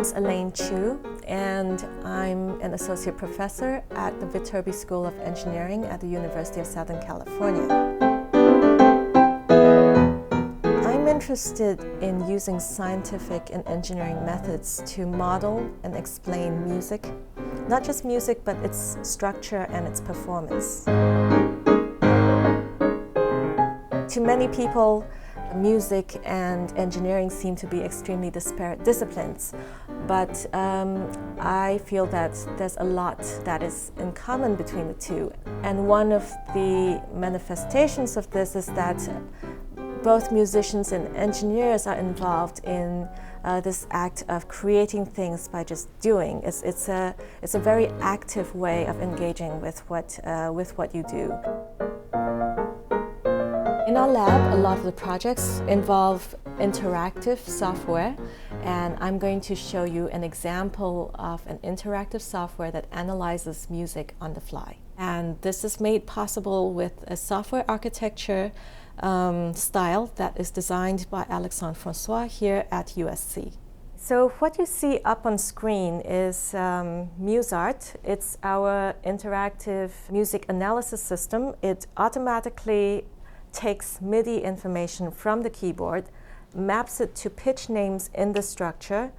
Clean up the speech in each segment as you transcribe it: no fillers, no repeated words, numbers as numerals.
name's Elaine and I'm an associate professor at the Viterbi School of Engineering at the University of Southern California. I'm interested in using scientific and engineering methods to model and explain music, not just music, but its structure and its performance. To many people, music and engineering seem to be extremely disparate disciplines, but I feel that there's a lot that is in common between the two. And one of the manifestations of this is that both musicians and engineers are involved in this act of creating things by just doing. It's a very active way of engaging with what you do. In our lab, a lot of the projects involve interactive software, and I'm going to show you an example of an interactive software that analyzes music on the fly. And this is made possible with a software architecture style that is designed by Alexandre Francois here at USC. So what you see up on screen is MuseArt. It's our interactive music analysis system. It automatically takes MIDI information from the keyboard, maps it to pitch names in the structure,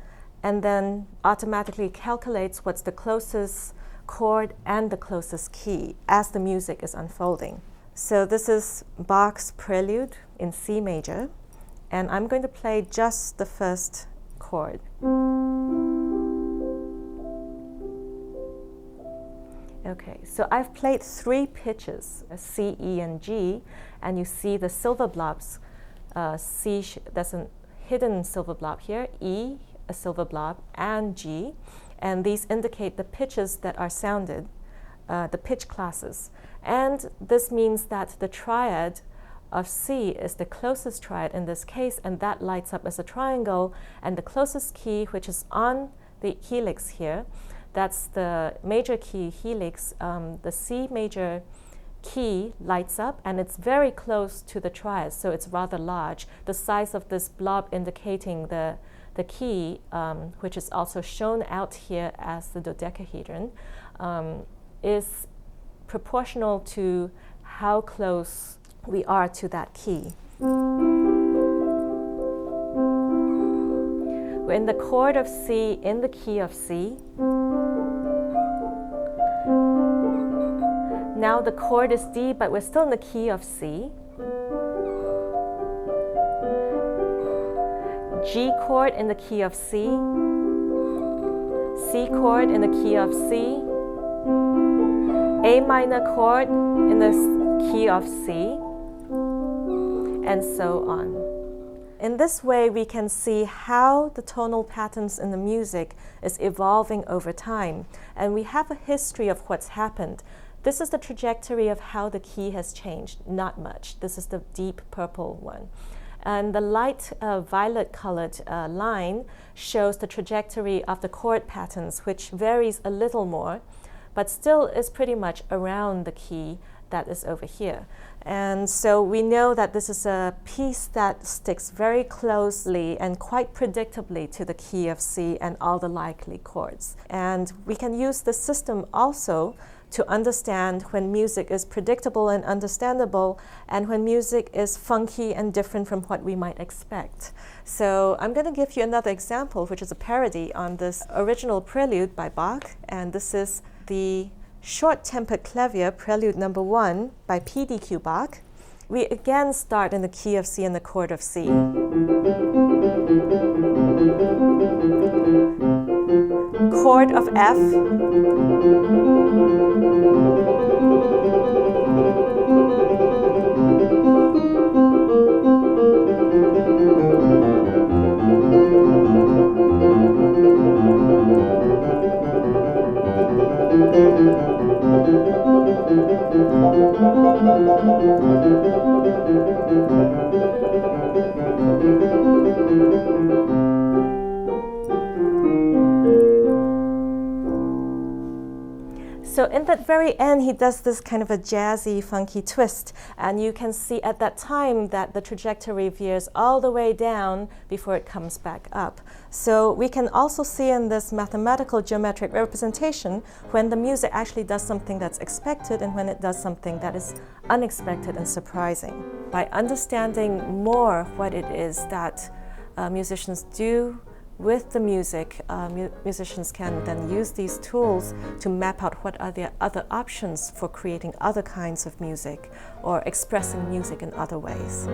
and then automatically calculates what's the closest chord and the closest key as the music is unfolding. So this is Bach's Prelude in C major, and I'm going to play just the first chord. Okay, so I've played 3 pitches, C, E, and G, and you see the silver blobs. C, there's a hidden silver blob here, E, a silver blob, and G, and these indicate the pitches that are sounded, the pitch classes. And this means that the triad of C is the closest triad in this case, and that lights up as a triangle, and the closest key, which is on the helix here, that's the major key helix. The C major key lights up, and it's very close to the triad, so it's rather large. The size of this blob indicating the key, which is also shown out here as the dodecahedron, is proportional to how close we are to that key. We're in the chord of C in the key of C. Now the chord is D, but we're still in the key of C. G chord in the key of C. C chord in the key of C. A minor chord in the key of C, and so on. In this way, we can see how the tonal patterns in the music is evolving over time, and we have a history of what's happened. This is the trajectory of how the key has changed, not much. This is the deep purple one. And the light violet colored line shows the trajectory of the chord patterns, which varies a little more, but still is pretty much around the key that is over here. And so we know that this is a piece that sticks very closely and quite predictably to the key of C and all the likely chords. And we can use the system also to understand when music is predictable and understandable, and when music is funky and different from what we might expect. So I'm going to give you another example, which is a parody on this original prelude by Bach, and this is the short-tempered clavier Prelude number 1 by P.D.Q. Bach. We again start in the key of C and the chord of C. Chord of F. So in the very end, he does this kind of a jazzy, funky twist, and you can see at that time that the trajectory veers all the way down before it comes back up. So we can also see in this mathematical geometric representation when the music actually does something that's expected and when it does something that is unexpected and surprising. By understanding more what it is that musicians do with the music, musicians can then use these tools to map out what are the other options for creating other kinds of music or expressing music in other ways.